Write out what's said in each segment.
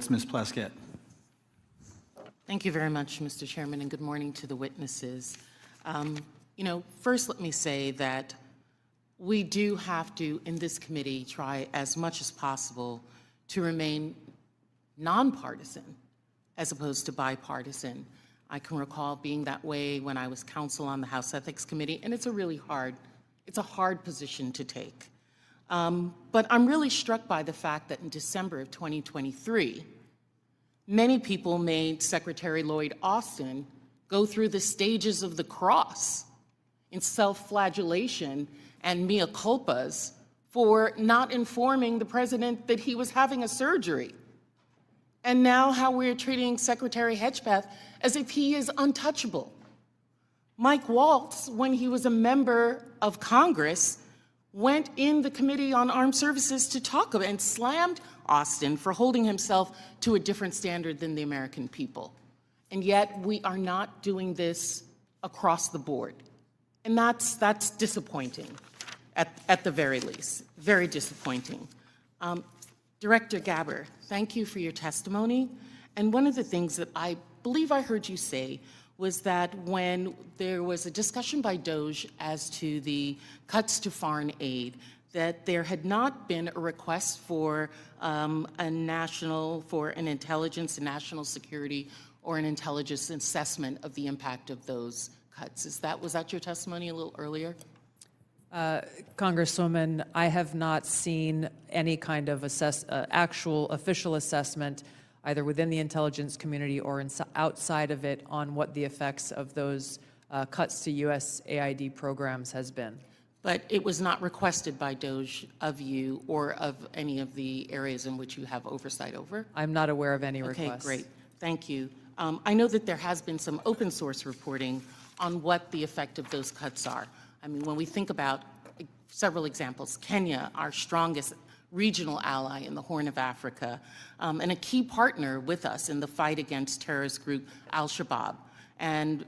Reports, Ms. Plaskett. Thank you very much, Mr. Chairman, and good morning to the witnesses. First let me say that we do have to, in this committee, try as much as possible to remain nonpartisan as opposed to bipartisan. I can recall being that way when I was counsel on the House Ethics Committee, and it's a hard position to take. But I'm really struck by the fact that in December of 2023, many people made Secretary Lloyd Austin go through the stages of the cross in self-flagellation and mea culpas for not informing the president that he was having a surgery. And now how we're treating Secretary Hedgepeth as if he is untouchable. Mike Waltz, when he was a member of Congress, went in the Committee on Armed Services to talk about and slammed Austin for holding himself to a different standard than the American people. And yet we are not doing this across the board. And that's disappointing, at the very least, very disappointing. Director Gabbard, thank you for your testimony. And one of the things that I believe I heard you say was that when there was a discussion by DOJ as to the cuts to foreign aid, that there had not been a request for an intelligence and national security or an intelligence assessment of the impact of those cuts. Was that your testimony a little earlier? Congresswoman, I have not seen any kind of actual official assessment either within the intelligence community or outside of it on what the effects of those cuts to USAID programs has been. But it was not requested by DOJ of you or of any of the areas in which you have oversight over? I'm not aware of any requests. Okay, great. Thank you. I know that there has been some open source reporting on what the effect of those cuts are. I mean, when we think about several examples, Kenya, our strongest regional ally in the Horn of Africa, and a key partner with us in the fight against terrorist group Al-Shabaab. And,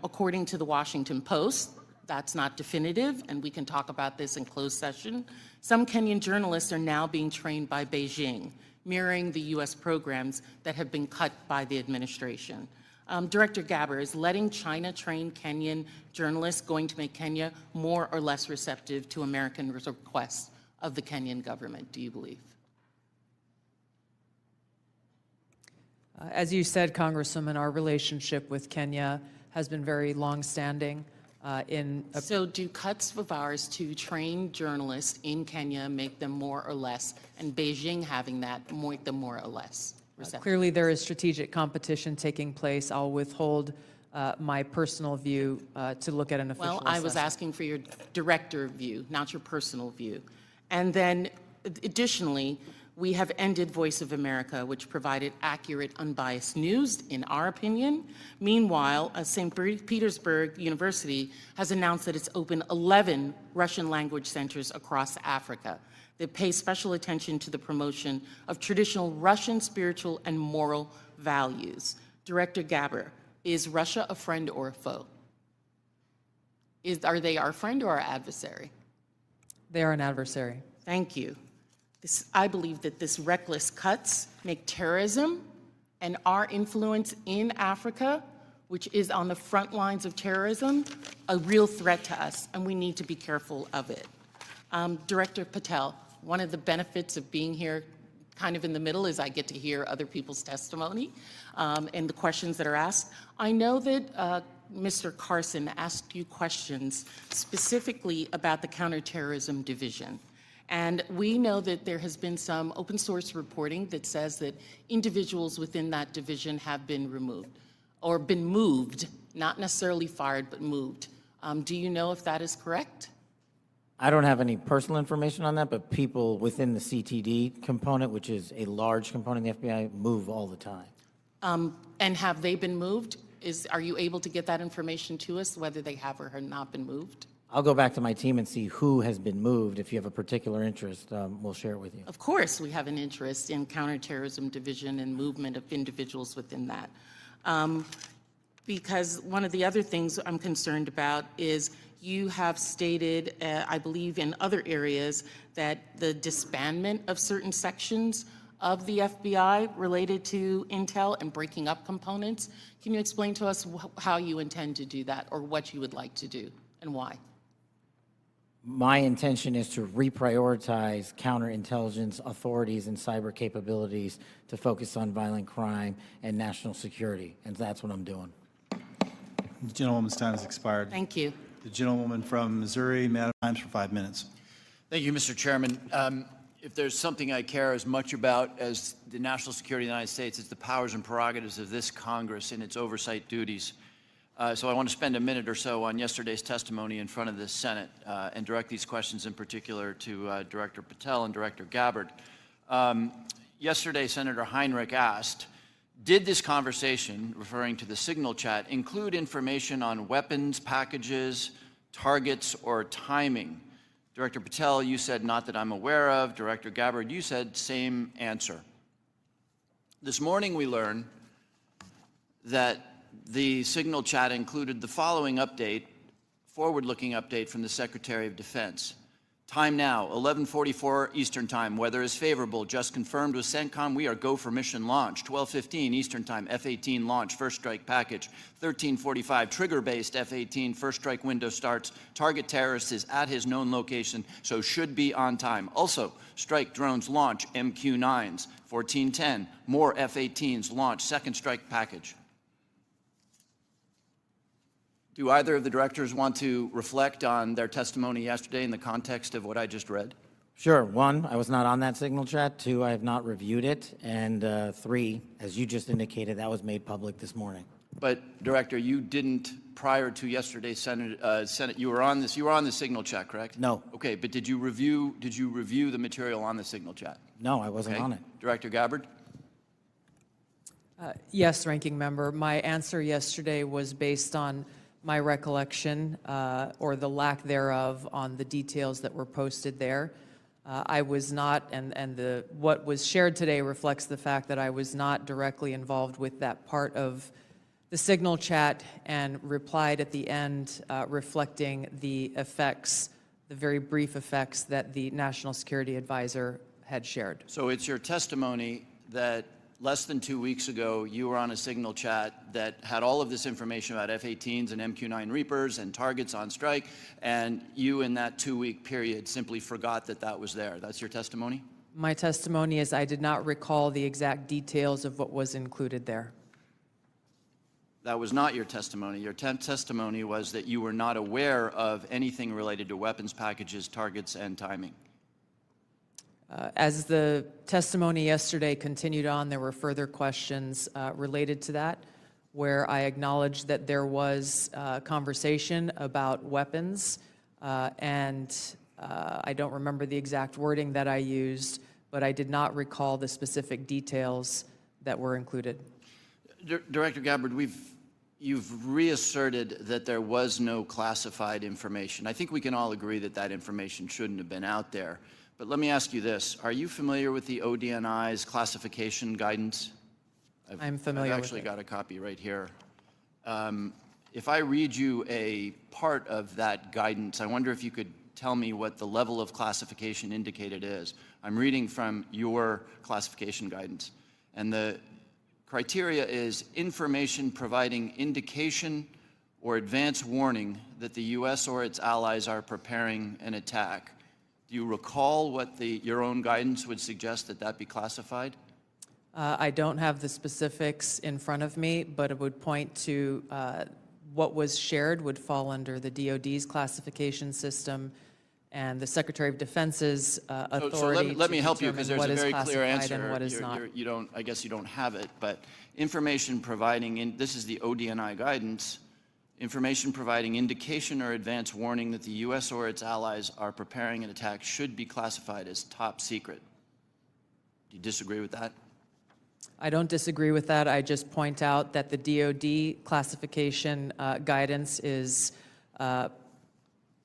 according to the Washington Post, that's not definitive, and we can talk about this in closed session. Some Kenyan journalists are now being trained by Beijing, mirroring the U.S. programs that have been cut by the administration. Director Gabbard, is letting China train Kenyan journalists going to make Kenya more or less receptive to American requests of the Kenyan government, do you believe? As you said, Congresswoman, our relationship with Kenya has been very long-standing. So do cuts of ours to train journalists in Kenya make them more or less, and Beijing having that make them more or less receptive? Clearly there is strategic competition taking place. I'll withhold my personal view to look at an official assessment. Well, I was asking for your director view, not your personal view. And then additionally, we have ended Voice of America, which provided accurate, unbiased news, in our opinion. Meanwhile, St. Petersburg University has announced that it's opened 11 Russian language centers across Africa that pay special attention to the promotion of traditional Russian spiritual and moral values. Director Gabbard, is Russia a friend or a foe? Are they our friend or our adversary? They are an adversary. Thank you. I believe that this reckless cuts make terrorism and our influence in Africa, which is on the front lines of terrorism, a real threat to us, and we need to be careful of it. Director Patel, one of the benefits of being here kind of in the middle is I get to hear other people's testimony and the questions that are asked. I know that Mr. Carson asked you questions specifically about the Counterterrorism Division. And we know that there has been some open source reporting that says that individuals within that division have been removed or been moved, not necessarily fired, but moved. Do you know if that is correct? I don't have any personal information on that, but people within the CTD component, which is a large component of the FBI, move all the time. And have they been moved? Are you able to get that information to us, whether they have or have not been moved? I'll go back to my team and see who has been moved. If you have a particular interest, we'll share it with you. Of course, we have an interest in Counterterrorism Division and movement of individuals within that. Because one of the other things I'm concerned about is you have stated, I believe in other areas, that the disbandment of certain sections of the FBI related to intel and breaking up components. Can you explain to us how you intend to do that, or what you would like to do and why? My intention is to reprioritize counterintelligence authorities and cyber capabilities to focus on violent crime and national security, and that's what I'm doing. The gentlewoman's time has expired. Thank you. The gentlewoman from Missouri, Madam, times for 5 minutes. Thank you, Mr. Chairman. If there's something I care as much about as the national security of the United States, it's the powers and prerogatives of this Congress and its oversight duties. So I want to spend a minute or so on yesterday's testimony in front of the Senate and direct these questions in particular to Director Patel and Director Gabbard. Yesterday, Senator Heinrich asked, did this conversation, referring to the signal chat, include information on weapons, packages, targets, or timing? Director Patel, you said not that I'm aware of. Director Gabbard, you said same answer. This morning we learned that the signal chat included the following update, forward-looking update from the Secretary of Defense. Time now, 11:44 Eastern Time. Weather is favorable. Just confirmed with CENTCOM. We are go for mission launch. 12:15 Eastern Time. F-18 launch. First strike package. 13:45 trigger-based F-18. First strike window starts. Target terrorist is at his known location, so should be on time. Also, strike drones launch. MQ-9s. 14:10. More F-18s launch. Second strike package. Do either of the directors want to reflect on their testimony yesterday in the context of what I just read? Sure. One, I was not on that signal chat. Two, I have not reviewed it. And three, as you just indicated, that was made public this morning. But Director, you didn't prior to yesterday's Senate. You were on this. You were on the signal chat, correct? No. Okay, but did you review the material on the signal chat? No, I wasn't Okay. on it. Director Gabbard. Yes, Ranking Member. My answer yesterday was based on my recollection, or the lack thereof, on the details that were posted there. I was not, and what was shared today reflects the fact that I was not directly involved with that part of the signal chat, and replied at the end reflecting the effects, the very brief effects that the National Security Advisor had shared. So it's your testimony that less than 2 weeks ago, you were on a signal chat that had all of this information about F-18s and MQ-9 Reapers and targets on strike, and you in that 2-week period simply forgot that that was there. That's your testimony? My testimony is I did not recall the exact details of what was included there. That was not your testimony. Your testimony was that you were not aware of anything related to weapons packages, targets, and timing. As the testimony yesterday continued on, there were further questions related to that, where I acknowledged that there was conversation about weapons, and I don't remember the exact wording that I used, but I did not recall the specific details that were included. Director Gabbard, you've reasserted that there was no classified information. I think we can all agree that that information shouldn't have been out there. But let me ask you this. Are you familiar with the ODNI's classification guidance? I'm familiar with it. I've actually got a copy right here. If I read you a part of that guidance, I wonder if you could tell me what the level of classification indicated is. I'm reading from your classification guidance. And the criteria is information providing indication or advance warning that the U.S. or its allies are preparing an attack. Do you recall what your own guidance would suggest that be classified? I don't have the specifics in front of me, but it would point to what was shared would fall under the DoD's classification system and the Secretary of Defense's authority. So let me help you, because there's a very clear answer. And what is not. I guess you don't have it, but information providing, this is the ODNI guidance, information providing indication or advance warning that the U.S. or its allies are preparing an attack should be classified as top secret. Do you disagree with that? I don't disagree with that. I just point out that the DoD classification guidance is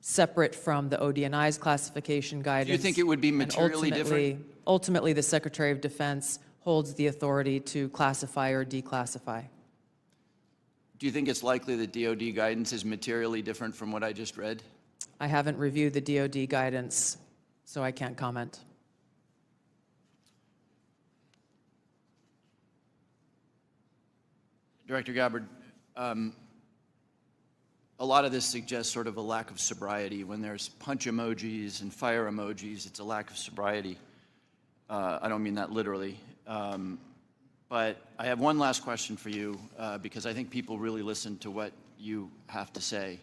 separate from the ODNI's classification guidance. Do you think it would be materially different? Ultimately, the Secretary of Defense holds the authority to classify or declassify. Do you think it's likely that DoD guidance is materially different from what I just read? I haven't reviewed the DoD guidance, so I can't comment. Director Gabbard, a lot of this suggests sort of a lack of sobriety. When there's punch emojis and fire emojis, it's a lack of sobriety. I don't mean that literally. But I have one last question for you, because I think people really listen to what you have to say.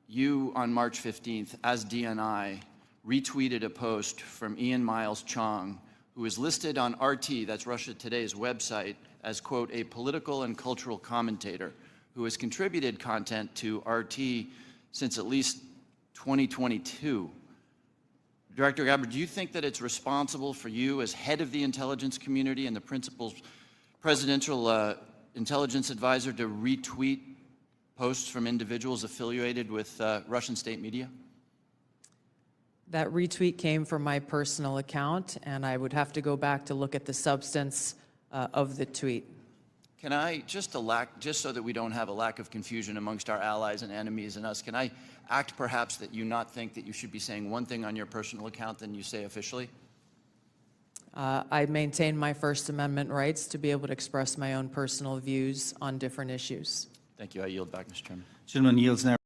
You, on March 15th, as DNI, retweeted a post from Ian Miles Chong, who is listed on RT, that's Russia Today's website, as, quote, a political and cultural commentator who has contributed content to RT since at least 2022. Director Gabbard, do you think that it's responsible for you as head of the intelligence community and the principal presidential intelligence advisor to retweet posts from individuals affiliated with Russian state media? That retweet came from my personal account, and I would have to go back to look at the substance of the tweet. Can I, just so that we don't have a lack of confusion amongst our allies and enemies and us, can I act perhaps that you not think that you should be saying one thing on your personal account than you say officially? I maintain my First Amendment rights to be able to express my own personal views on different issues. Thank you. I yield back, Mr. Chairman. Gentleman yields now.